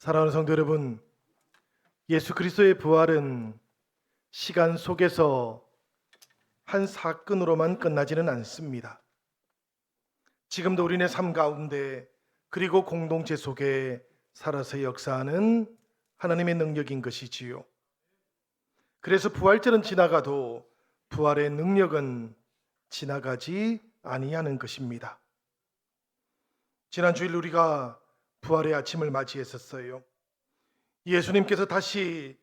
사랑하는 성도 여러분, 예수 그리스도의 부활은 시간 속에서 한 사건으로만 끝나지는 않습니다. 지금도 우리네 삶 가운데 그리고 공동체 속에 살아서 역사하는 하나님의 능력인 것이지요. 그래서 부활절은 지나가도 부활의 능력은 지나가지 아니하는 것입니다. 지난 주일 우리가 부활의 아침을 맞이했었어요. 예수님께서 다시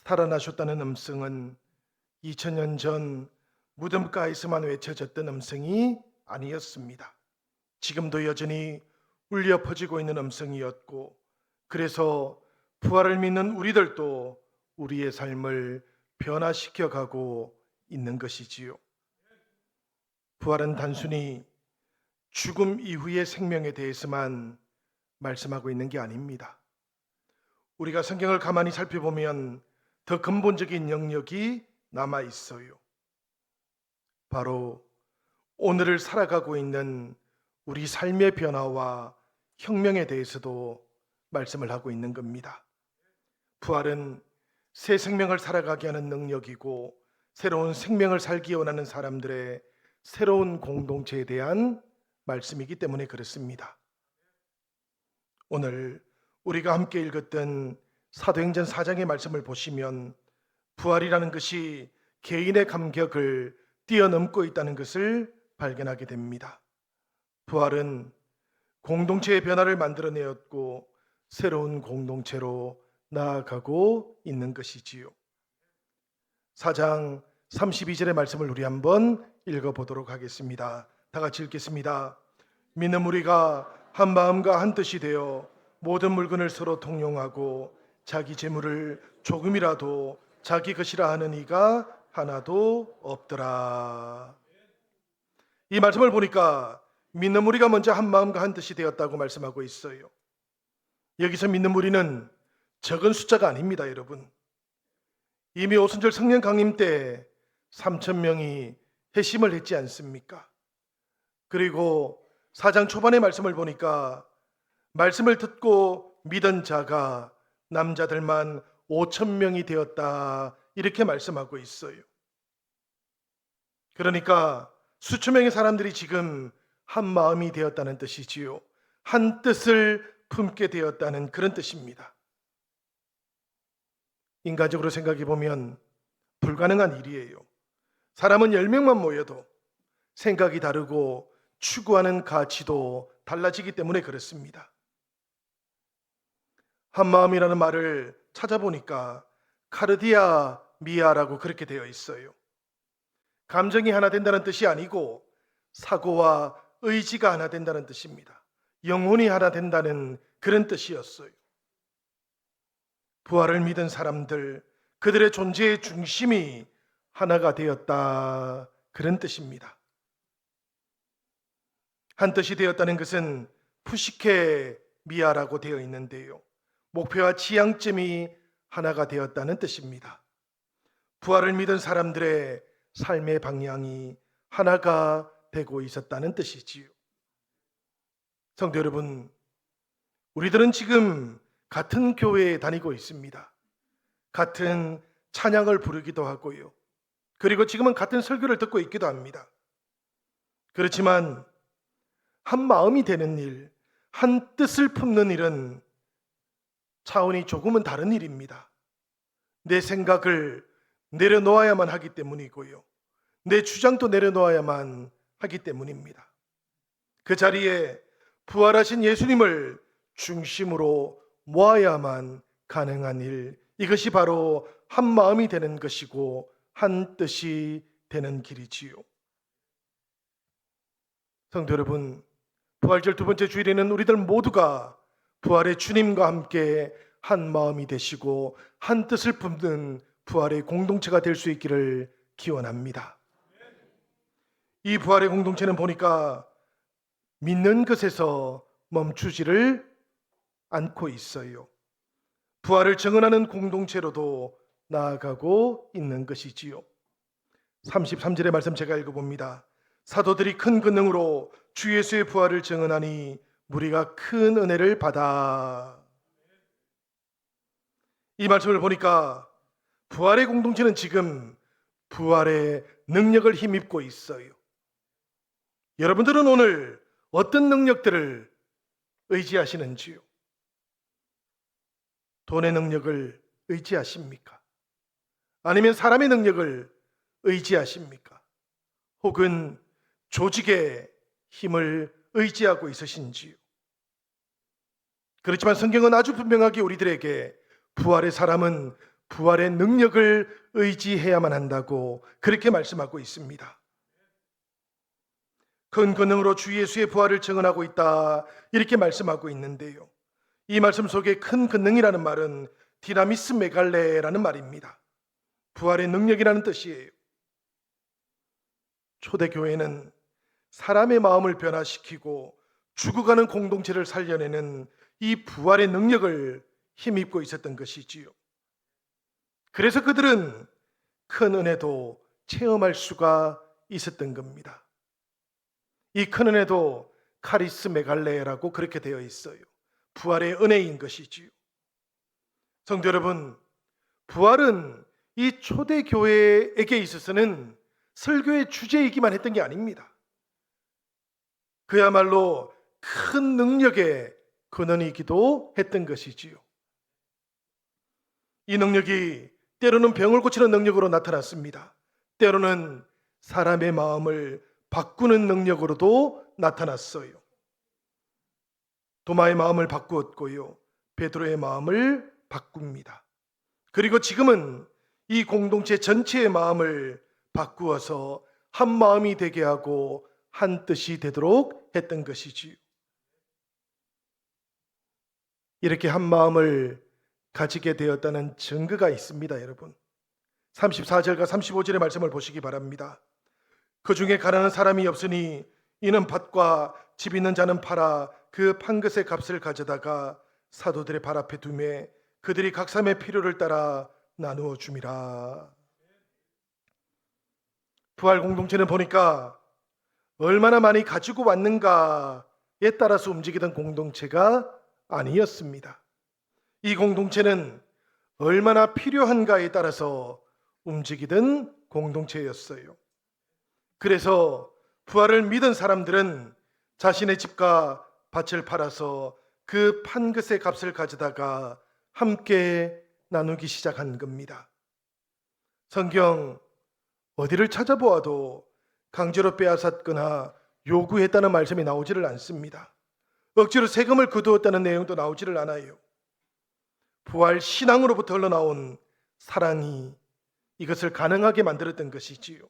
살아나셨다는 음성은 2000년 전 무덤가에서만 외쳐졌던 음성이 아니었습니다. 지금도 여전히 울려 퍼지고 있는 음성이었고, 그래서 부활을 믿는 우리들도 우리의 삶을 변화시켜 가고 있는 것이지요. 부활은 단순히 죽음 이후의 생명에 대해서만 말씀하고 있는 게 아닙니다. 우리가 성경을 가만히 살펴보면 더 근본적인 영역이 남아 있어요. 바로 오늘을 살아가고 있는 우리 삶의 변화와 혁명에 대해서도 말씀을 하고 있는 겁니다. 부활은 새 생명을 살아가게 하는 능력이고, 새로운 생명을 살기 원하는 사람들의 새로운 공동체에 대한 말씀이기 때문에 그렇습니다. 오늘 우리가 함께 읽었던 사도행전 4장의 말씀을 보시면 부활이라는 것이 개인의 감격을 뛰어넘고 있다는 것을 발견하게 됩니다. 부활은 공동체의 변화를 만들어내었고 새로운 공동체로 나아가고 있는 것이지요. 4장 32절의 말씀을 우리 한번 읽어보도록 하겠습니다. 다 같이 읽겠습니다. 믿는 우리가 한 마음과 한 뜻이 되어 모든 물건을 서로 통용하고 자기 재물을 조금이라도 자기 것이라 하는 이가 하나도 없더라. 이 말씀을 보니까 믿는 무리가 먼저 한 마음과 한 뜻이 되었다고 말씀하고 있어요. 여기서 믿는 무리는 적은 숫자가 아닙니다, 여러분. 이미 오순절 성령 강림 때 3,000명이 회심을 했지 않습니까? 그리고 4장 초반의 말씀을 보니까 말씀을 듣고 믿은 자가 남자들만 5,000명이 되었다, 이렇게 말씀하고 있어요. 그러니까 수천 명의 사람들이 지금 한 마음이 되었다는 뜻이지요. 한 뜻을 품게 되었다는 그런 뜻입니다. 인간적으로 생각해 보면 불가능한 일이에요. 사람은 10명만 모여도 생각이 다르고 추구하는 가치도 달라지기 때문에 그렇습니다. 한 마음이라는 말을 찾아보니까 카르디아 미아라고 그렇게 되어 있어요. 감정이 하나 된다는 뜻이 아니고 사고와 의지가 하나 된다는 뜻입니다. 영혼이 하나 된다는 그런 뜻이었어요. 부활을 믿은 사람들, 그들의 존재의 중심이 하나가 되었다, 그런 뜻입니다. 한 뜻이 되었다는 것은 푸시케 미아라고 되어 있는데요, 목표와 지향점이 하나가 되었다는 뜻입니다. 부활을 믿은 사람들의 삶의 방향이 하나가 되고 있었다는 뜻이지요. 성도 여러분, 우리들은 지금 같은 교회에 다니고 있습니다. 같은 찬양을 부르기도 하고요. 그리고 지금은 같은 설교를 듣고 있기도 합니다. 그렇지만 한 마음이 되는 일, 한 뜻을 품는 일은 차원이 조금은 다른 일입니다. 내 생각을 내려놓아야만 하기 때문이고요. 내 주장도 내려놓아야만 하기 때문입니다. 그 자리에 부활하신 예수님을 중심으로 모아야만 가능한 일, 이것이 바로 한 마음이 되는 것이고 한 뜻이 되는 길이지요. 성도 여러분, 부활절 두 번째 주일에는 우리들 모두가 부활의 주님과 함께 한 마음이 되시고 한 뜻을 품는 부활의 공동체가 될 수 있기를 기원합니다. 이 부활의 공동체는 보니까 믿는 것에서 멈추지를 않고 있어요. 부활을 증언하는 공동체로도 나아가고 있는 것이지요. 33절의 말씀 제가 읽어봅니다. 사도들이 큰 권능으로 주 예수의 부활을 증언하니 무리가 큰 은혜를 받아. 이 말씀을 보니까 부활의 공동체는 지금 부활의 능력을 힘입고 있어요. 여러분들은 오늘 어떤 능력들을 의지하시는지요? 돈의 능력을 의지하십니까? 아니면 사람의 능력을 의지하십니까? 혹은 조직의 힘을 의지하고 있으신지요? 그렇지만 성경은 아주 분명하게 우리들에게 부활의 사람은 부활의 능력을 의지해야만 한다고 그렇게 말씀하고 있습니다. 큰 권능으로 주 예수의 부활을 증언하고 있다, 이렇게 말씀하고 있는데요, 이 말씀 속에 큰 권능이라는 말은 디나미스 메갈레라는 말입니다. 부활의 능력이라는 뜻이에요. 초대교회는 사람의 마음을 변화시키고 죽어가는 공동체를 살려내는 이 부활의 능력을 힘입고 있었던 것이지요. 그래서 그들은 큰 은혜도 체험할 수가 있었던 겁니다. 이 큰 은혜도 카리스 메갈레라고 그렇게 되어 있어요. 부활의 은혜인 것이지요. 성도 여러분, 부활은 이 초대교회에게 있어서는 설교의 주제이기만 했던 게 아닙니다. 그야말로 큰 능력의 근원이기도 했던 것이지요. 이 능력이 때로는 병을 고치는 능력으로 나타났습니다. 때로는 사람의 마음을 바꾸는 능력으로도 나타났어요. 도마의 마음을 바꾸었고요, 베드로의 마음을 바꿉니다. 그리고 지금은 이 공동체 전체의 마음을 바꾸어서 한 마음이 되게 하고 한 뜻이 되도록 했던 것이지요. 이렇게 한 마음을 가지게 되었다는 증거가 있습니다, 여러분. 34절과 35절의 말씀을 보시기 바랍니다. 그 중에 가난한 사람이 없으니 이는 밭과 집 있는 자는 팔아 그 판 것의 값을 가져다가 사도들의 발 앞에 두매 그들이 각 사람의 필요를 따라 나누어 줌이라. 부활 공동체는 보니까 얼마나 많이 가지고 왔는가에 따라서 움직이던 공동체가 아니었습니다. 이 공동체는 얼마나 필요한가에 따라서 움직이던 공동체였어요. 그래서 부활을 믿은 사람들은 자신의 집과 밭을 팔아서 그 판 것의 값을 가져다가 함께 나누기 시작한 겁니다. 성경 어디를 찾아보아도 강제로 빼앗았거나 요구했다는 말씀이 나오지를 않습니다. 억지로 세금을 거두었다는 내용도 나오지를 않아요. 부활 신앙으로부터 흘러나온 사랑이 이것을 가능하게 만들었던 것이지요.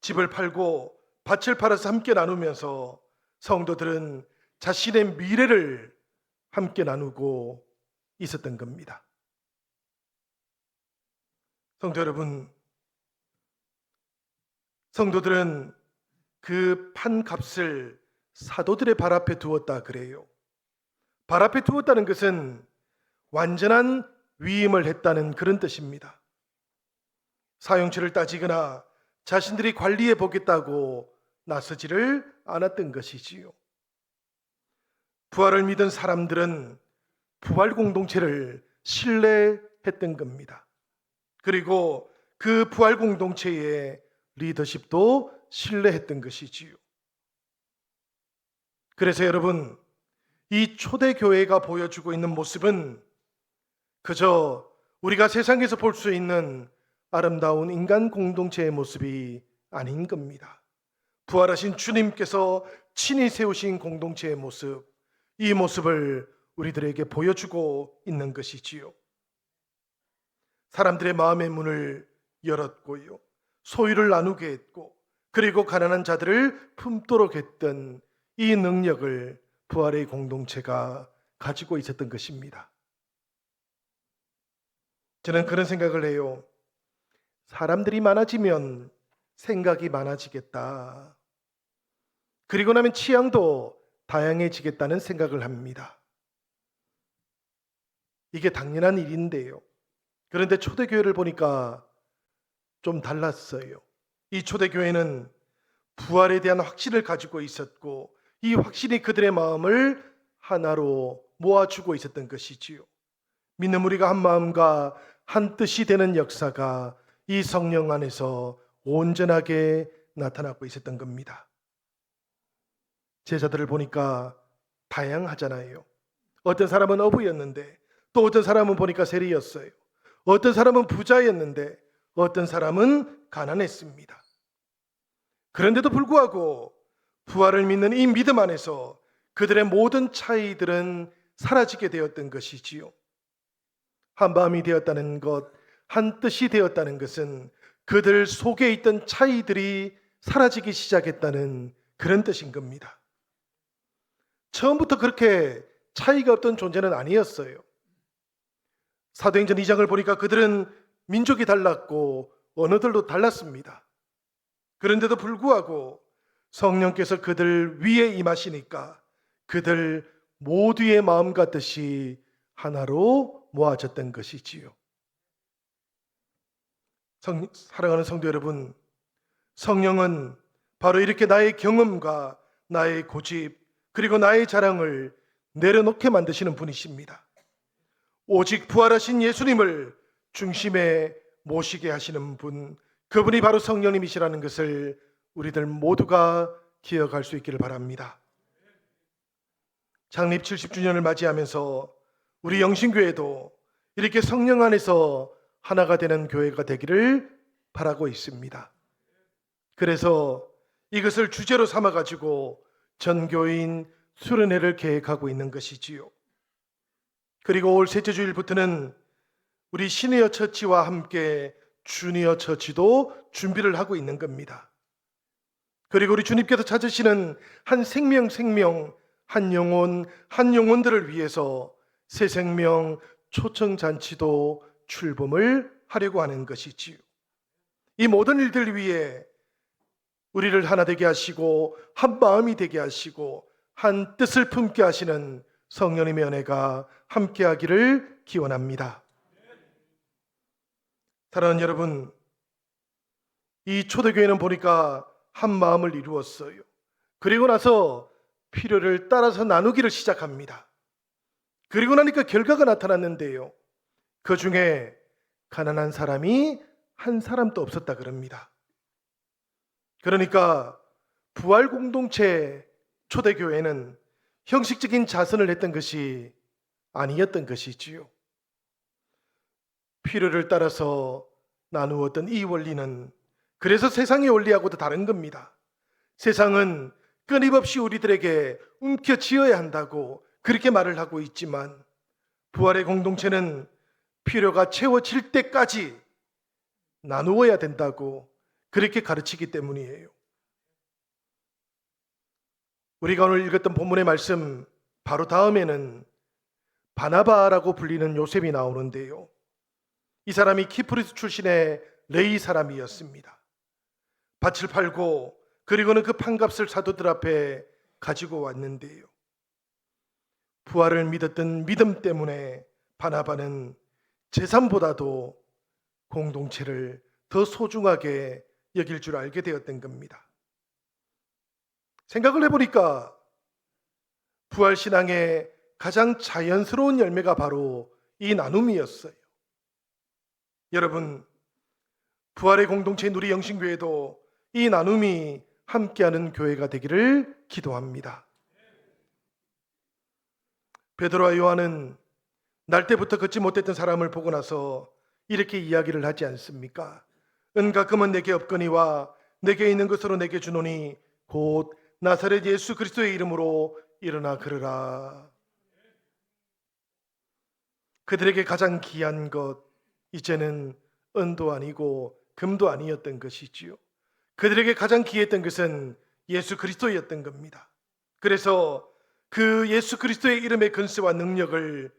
집을 팔고 밭을 팔아서 함께 나누면서 성도들은 자신의 미래를 함께 나누고 있었던 겁니다. 성도 여러분, 성도들은 그 판값을 사도들의 발 앞에 두었다 그래요. 발 앞에 두었다는 것은 완전한 위임을 했다는 그런 뜻입니다. 사용처를 따지거나 자신들이 관리해 보겠다고 나서지를 않았던 것이지요. 부활을 믿은 사람들은 부활 공동체를 신뢰했던 겁니다. 그리고 그 부활 공동체의 리더십도 신뢰했던 것이지요. 그래서 여러분, 이 초대교회가 보여주고 있는 모습은 그저 우리가 세상에서 볼 수 있는 아름다운 인간 공동체의 모습이 아닌 겁니다. 부활하신 주님께서 친히 세우신 공동체의 모습, 이 모습을 우리들에게 보여주고 있는 것이지요. 사람들의 마음의 문을 열었고요, 소유를 나누게 했고, 그리고 가난한 자들을 품도록 했던 이 능력을 부활의 공동체가 가지고 있었던 것입니다. 저는 그런 생각을 해요. 사람들이 많아지면 생각이 많아지겠다. 그리고 나면 취향도 다양해지겠다는 생각을 합니다. 이게 당연한 일인데요. 그런데 초대교회를 보니까 좀 달랐어요. 이 초대교회는 부활에 대한 확신을 가지고 있었고, 이 확신이 그들의 마음을 하나로 모아주고 있었던 것이지요. 믿는 우리가 한 마음과 한 뜻이 되는 역사가 이 성령 안에서 온전하게 나타나고 있었던 겁니다. 제자들을 보니까 다양하잖아요. 어떤 사람은 어부였는데 또 어떤 사람은 보니까 세리였어요. 어떤 사람은 부자였는데 어떤 사람은 가난했습니다. 그런데도 불구하고 부활을 믿는 이 믿음 안에서 그들의 모든 차이들은 사라지게 되었던 것이지요. 한 마음이 되었다는 것, 한 뜻이 되었다는 것은 그들 속에 있던 차이들이 사라지기 시작했다는 그런 뜻인 겁니다. 처음부터 그렇게 차이가 없던 존재는 아니었어요. 사도행전 2장을 보니까 그들은 민족이 달랐고 언어들도 달랐습니다. 그런데도 불구하고 성령께서 그들 위에 임하시니까 그들 모두의 마음과 뜻이 하나로 모아졌던 것이지요. 사랑하는 성도 여러분, 성령은 바로 이렇게 나의 경험과 나의 고집 그리고 나의 자랑을 내려놓게 만드시는 분이십니다. 오직 부활하신 예수님을 중심에 모시게 하시는 분, 그분이 바로 성령님이시라는 것을 우리들 모두가 기억할 수 있기를 바랍니다. 창립 70주년을 맞이하면서 우리 영신교회도 이렇게 성령 안에서 하나가 되는 교회가 되기를 바라고 있습니다. 그래서 이것을 주제로 삼아가지고 전교인 수련회를 계획하고 있는 것이지요. 그리고 올 셋째 주일부터는 우리 시니어 처치와 함께 주니어 처치도 준비를 하고 있는 겁니다. 그리고 우리 주님께서 찾으시는 한 생명, 한 영혼들을 위해서 새 생명 초청잔치도 출범을 하려고 하는 것이지요. 이 모든 일들 위해 우리를 하나 되게 하시고 한 마음이 되게 하시고 한 뜻을 품게 하시는 성령님의 은혜가 함께하기를 기원합니다. 사랑하는 여러분, 이 초대교회는 보니까 한 마음을 이루었어요. 그리고 나서 필요를 따라서 나누기를 시작합니다. 그리고 나니까 결과가 나타났는데요, 그 중에 가난한 사람이 한 사람도 없었다 그럽니다. 그러니까 부활 공동체 초대교회는 형식적인 자선을 했던 것이 아니었던 것이지요. 필요를 따라서 나누었던 이 원리는 그래서 세상의 원리하고도 다른 겁니다. 세상은 끊임없이 우리들에게 움켜쥐어야 한다고 그렇게 말을 하고 있지만 부활의 공동체는 필요가 채워질 때까지 나누어야 된다고 그렇게 가르치기 때문이에요. 우리가 오늘 읽었던 본문의 말씀 바로 다음에는 바나바라고 불리는 요셉이 나오는데요, 이 사람이 키프리스 출신의 레위 사람이었습니다. 밭을 팔고 그리고는 그 판값을 사도들 앞에 가지고 왔는데요, 부활을 믿었던 믿음 때문에 바나바는 재산보다도 공동체를 더 소중하게 여길 줄 알게 되었던 겁니다. 생각을 해보니까 부활신앙의 가장 자연스러운 열매가 바로 이 나눔이었어요. 여러분, 부활의 공동체 누리 영신교회도 이 나눔이 함께하는 교회가 되기를 기도합니다. 베드로와 요한은 날 때부터 걷지 못했던 사람을 보고 나서 이렇게 이야기를 하지 않습니까? 은과 금은 내게 없거니와 내게 있는 것으로 내게 주노니 곧 나사렛 예수 그리스도의 이름으로 일어나 걸으라. 그들에게 가장 귀한 것, 이제는 은도 아니고 금도 아니었던 것이지요. 그들에게 가장 귀했던 것은 예수 그리스도였던 겁니다. 그래서 그 예수 그리스도의 이름의 근세와 능력을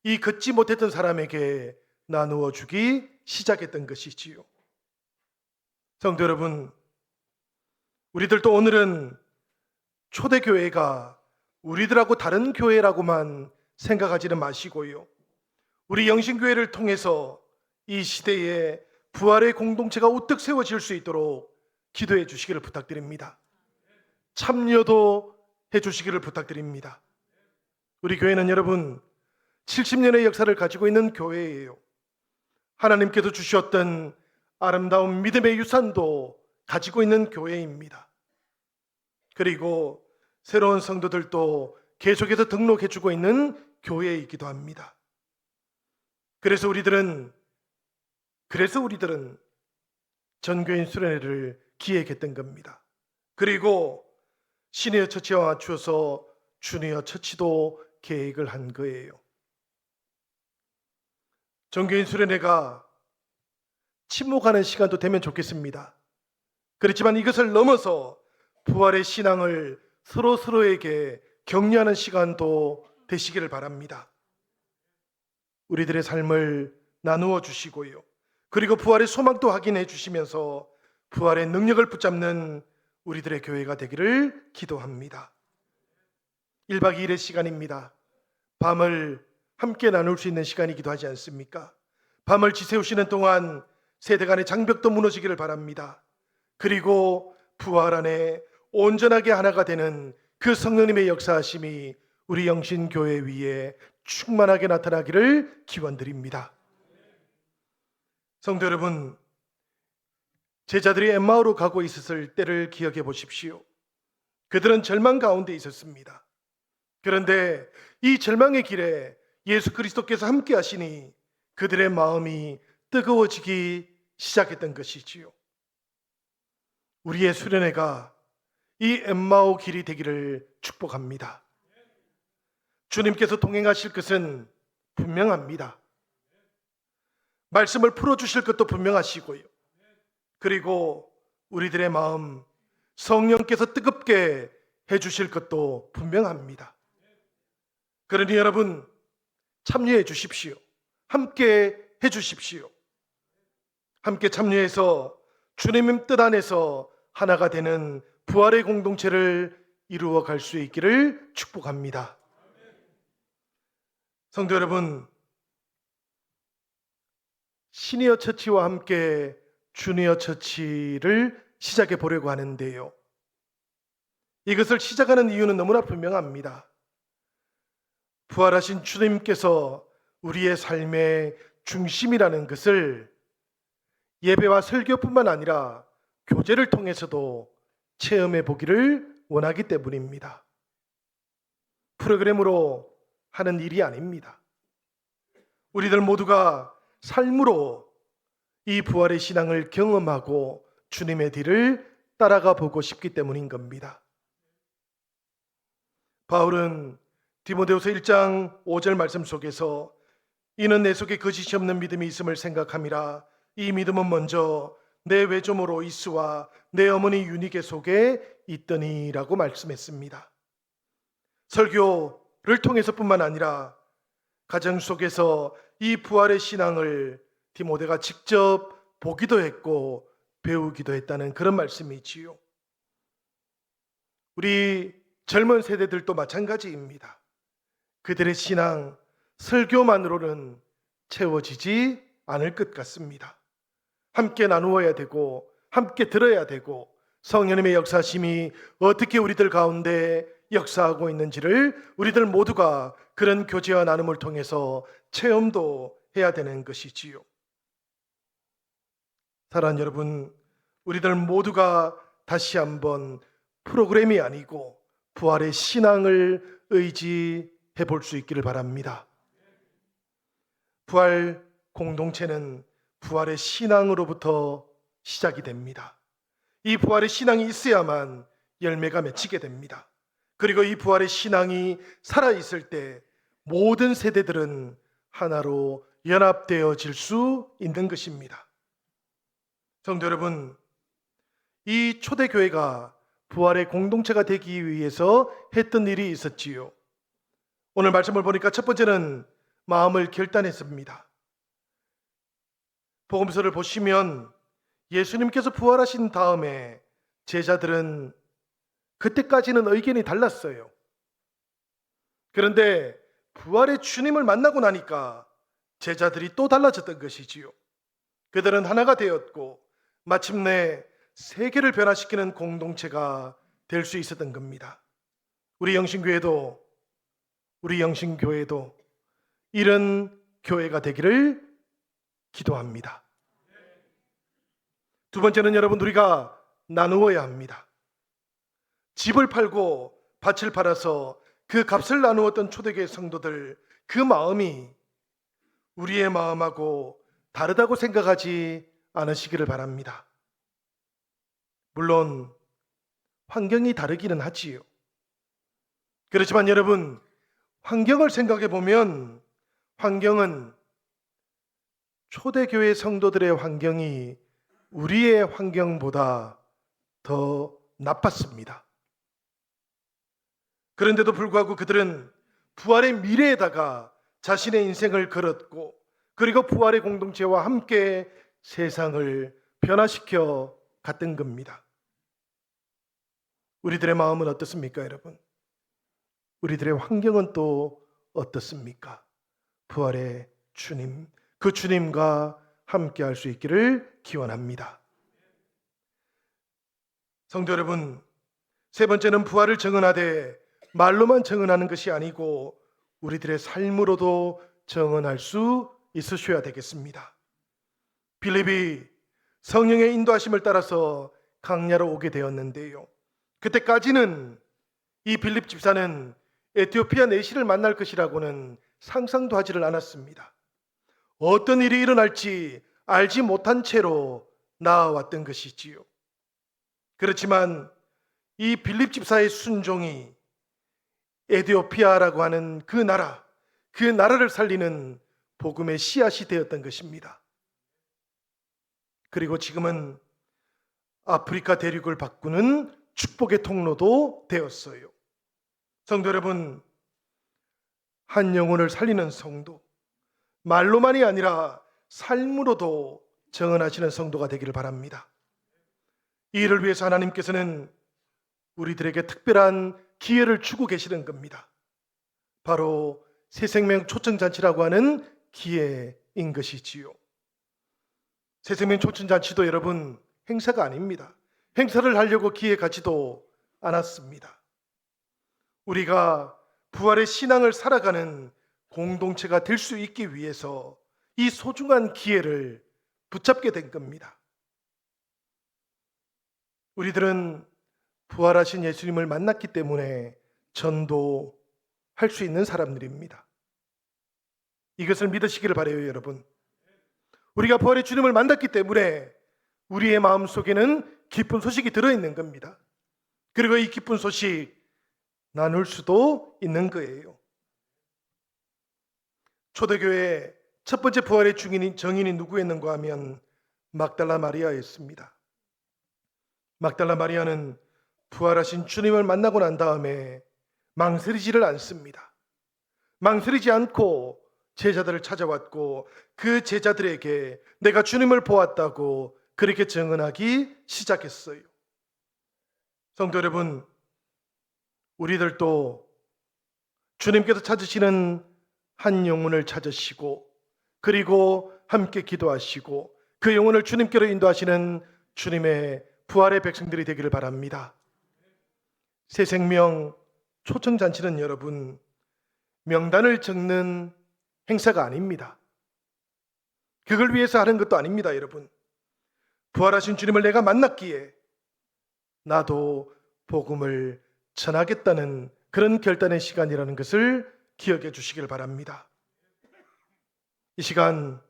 이 걷지 못했던 사람에게 나누어 주기 시작했던 것이지요. 성도 여러분, 우리들도 오늘은 초대교회가 우리들하고 다른 교회라고만 생각하지는 마시고요, 우리 영신교회를 통해서 이 시대에 부활의 공동체가 우뚝 세워질 수 있도록 기도해 주시기를 부탁드립니다. 참여도 해 주시기를 부탁드립니다. 우리 교회는 여러분, 70년의 역사를 가지고 있는 교회예요. 하나님께서 주셨던 아름다운 믿음의 유산도 가지고 있는 교회입니다. 그리고 새로운 성도들도 계속해서 등록해주고 있는 교회이기도 합니다. 그래서 우리들은 전교인 수련회를 기획했던 겁니다. 그리고 시니어 처치와 맞추어서 주니어 처치도 계획을 한 거예요. 전교인 수련회가 침묵하는 시간도 되면 좋겠습니다. 그렇지만 이것을 넘어서 부활의 신앙을 서로에게 격려하는 시간도 되시기를 바랍니다. 우리들의 삶을 나누어 주시고요. 그리고 부활의 소망도 확인해 주시면서 부활의 능력을 붙잡는 우리들의 교회가 되기를 기도합니다. 1박 2일의 시간입니다. 밤을 함께 나눌 수 있는 시간이기도 하지 않습니까? 밤을 지새우시는 동안 세대 간의 장벽도 무너지기를 바랍니다. 그리고 부활 안에 온전하게 하나가 되는 그 성령님의 역사하심이 우리 영신교회 위에 충만하게 나타나기를 기원드립니다. 성도 여러분, 제자들이 엠마오로 가고 있었을 때를 기억해 보십시오. 그들은 절망 가운데 있었습니다. 그런데 이 절망의 길에 예수 그리스도께서 함께 하시니 그들의 마음이 뜨거워지기 시작했던 것이지요. 우리의 수련회가 이 엠마오 길이 되기를 축복합니다. 주님께서 동행하실 것은 분명합니다. 말씀을 풀어주실 것도 분명하시고요. 그리고 우리들의 마음 성령께서 뜨겁게 해주실 것도 분명합니다. 그러니 여러분 참여해 주십시오. 함께 해주십시오. 함께 참여해서 주님의 뜻 안에서 하나가 되는 부활의 공동체를 이루어 갈 수 있기를 축복합니다. 성도 여러분, 시니어 처치와 함께 주니어 처치를 시작해 보려고 하는데요. 이것을 시작하는 이유는 너무나 분명합니다. 부활하신 주님께서 우리의 삶의 중심이라는 것을 예배와 설교뿐만 아니라 교제를 통해서도 체험해 보기를 원하기 때문입니다. 프로그램으로 하는 일이 아닙니다. 우리들 모두가 삶으로 이 부활의 신앙을 경험하고 주님의 뒤를 따라가 보고 싶기 때문인 겁니다. 바울은 디모데후서 1장 5절 말씀 속에서 이는 내 속에 거짓이 없는 믿음이 있음을 생각함이라. 이 믿음은 먼저 내 외조모로 이스와 내 어머니 유니게 속에 있더니라고 말씀했습니다. 설교를 통해서뿐만 아니라 가정 속에서 이 부활의 신앙을 디모데가 직접 보기도 했고 배우기도 했다는 그런 말씀이지요. 우리 젊은 세대들도 마찬가지입니다. 그들의 신앙, 설교만으로는 채워지지 않을 것 같습니다. 함께 나누어야 되고 함께 들어야 되고 성령님의 역사심이 어떻게 우리들 가운데 역사하고 있는지를 우리들 모두가 그런 교제와 나눔을 통해서 체험도 해야 되는 것이지요. 사랑하는 여러분, 우리들 모두가 다시 한번 프로그램이 아니고 부활의 신앙을 의지해 볼 수 있기를 바랍니다. 부활 공동체는 부활의 신앙으로부터 시작이 됩니다. 이 부활의 신앙이 있어야만 열매가 맺히게 됩니다. 그리고 이 부활의 신앙이 살아있을 때 모든 세대들은 하나로 연합되어질 수 있는 것입니다. 성도 여러분, 이 초대교회가 부활의 공동체가 되기 위해서 했던 일이 있었지요. 오늘 말씀을 보니까 첫 번째는 마음을 결단했습니다. 복음서를 보시면 예수님께서 부활하신 다음에 제자들은 그때까지는 의견이 달랐어요. 그런데 부활의 주님을 만나고 나니까 제자들이 또 달라졌던 것이지요. 그들은 하나가 되었고 마침내 세계를 변화시키는 공동체가 될 수 있었던 겁니다. 우리 영신교회도 이런 교회가 되기를 기도합니다. 두 번째는 여러분, 우리가 나누어야 합니다. 집을 팔고 밭을 팔아서 그 값을 나누었던 초대교회 성도들, 그 마음이 우리의 마음하고 다르다고 생각하지 않으시기를 바랍니다. 물론 환경이 다르기는 하지요. 그렇지만 여러분, 환경을 생각해 보면 환경은 초대교회 성도들의 환경이 우리의 환경보다 더 나빴습니다. 그런데도 불구하고 그들은 부활의 미래에다가 자신의 인생을 걸었고, 그리고 부활의 공동체와 함께 세상을 변화시켜 갔던 겁니다. 우리들의 마음은 어떻습니까, 여러분? 우리들의 환경은 또 어떻습니까? 부활의 주님, 그 주님과 함께 할 수 있기를 기원합니다. 성도 여러분, 세 번째는 부활을 증언하되 말로만 증언하는 것이 아니고 우리들의 삶으로도 증언할 수 있으셔야 되겠습니다. 빌립이 성령의 인도하심을 따라서 강야로 오게 되었는데요, 그때까지는 이 빌립 집사는 에티오피아 내시를 만날 것이라고는 상상도 하지를 않았습니다. 어떤 일이 일어날지 알지 못한 채로 나아왔던 것이지요. 그렇지만 이 빌립 집사의 순종이 에티오피아라고 하는 그 나라를 살리는 복음의 씨앗이 되었던 것입니다. 그리고 지금은 아프리카 대륙을 바꾸는 축복의 통로도 되었어요. 성도 여러분, 한 영혼을 살리는 성도, 말로만이 아니라 삶으로도 증언하시는 성도가 되기를 바랍니다. 이 일을 위해서 하나님께서는 우리들에게 특별한 기회를 주고 계시는 겁니다. 바로 새생명 초청잔치라고 하는 기회인 것이지요. 새생명 초청잔치도 여러분 행사가 아닙니다. 행사를 하려고 기회 가지도 않았습니다. 우리가 부활의 신앙을 살아가는 공동체가 될 수 있기 위해서 이 소중한 기회를 붙잡게 된 겁니다. 우리들은 부활하신 예수님을 만났기 때문에 전도할 수 있는 사람들입니다. 이것을 믿으시기를 바라요, 여러분. 우리가 부활의 주님을 만났기 때문에 우리의 마음속에는 기쁜 소식이 들어있는 겁니다. 그리고 이 기쁜 소식 나눌 수도 있는 거예요. 초대교회의 첫 번째 부활의 정인이 누구였는가 하면 막달라 마리아였습니다. 막달라 마리아는 부활하신 주님을 만나고 난 다음에 망설이지를 않습니다. 망설이지 않고 제자들을 찾아왔고 그 제자들에게 내가 주님을 보았다고 그렇게 증언하기 시작했어요. 성도 여러분, 우리들도 주님께서 찾으시는 한 영혼을 찾으시고 그리고 함께 기도하시고 그 영혼을 주님께로 인도하시는 주님의 부활의 백성들이 되기를 바랍니다. 새생명 초청잔치는 여러분 명단을 적는 행사가 아닙니다. 그걸 위해서 하는 것도 아닙니다. 여러분, 부활하신 주님을 내가 만났기에 나도 복음을 전하겠다는 그런 결단의 시간이라는 것을 기억해 주시길 바랍니다. 이 시간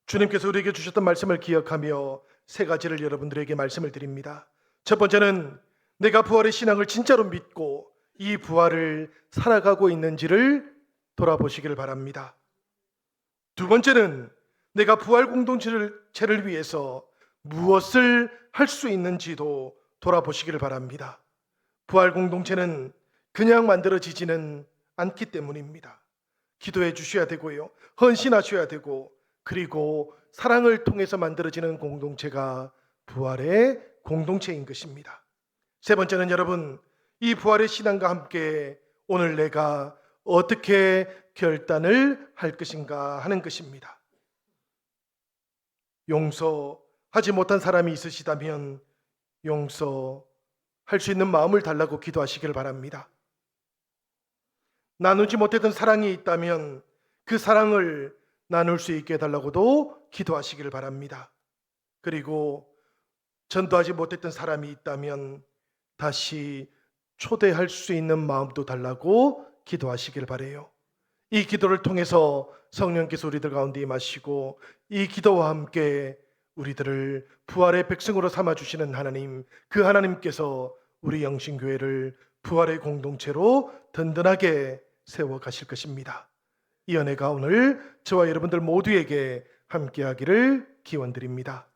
주님께서 우리에게 주셨던 말씀을 기억하며 세 가지를 여러분들에게 말씀을 드립니다. 첫 번째는 내가 부활의 신앙을 진짜로 믿고 이 부활을 살아가고 있는지를 돌아보시길 바랍니다. 두 번째는 내가 부활 공동체를 위해서 무엇을 할 수 있는지도 돌아보시기를 바랍니다. 부활 공동체는 그냥 만들어지지는 않기 때문입니다. 기도해 주셔야 되고요, 헌신하셔야 되고, 그리고 사랑을 통해서 만들어지는 공동체가 부활의 공동체인 것입니다. 세 번째는 여러분, 이 부활의 신앙과 함께 오늘 내가 어떻게 결단을 할 것인가 하는 것입니다. 용서하지 못한 사람이 있으시다면 용서할 수 있는 마음을 달라고 기도하시길 바랍니다. 나누지 못했던 사랑이 있다면 그 사랑을 나눌 수 있게 해달라고도 기도하시기를 바랍니다. 그리고 전도하지 못했던 사람이 있다면 다시 초대할 수 있는 마음도 달라고 기도하시길 바래요. 이 기도를 통해서 성령께서 우리들 가운데 임하시고 이 기도와 함께 우리들을 부활의 백성으로 삼아주시는 하나님, 그 하나님께서 우리 영신교회를 부활의 공동체로 든든하게 세워가실 것입니다. 이 은혜가 오늘 저와 여러분들 모두에게 함께하기를 기원드립니다.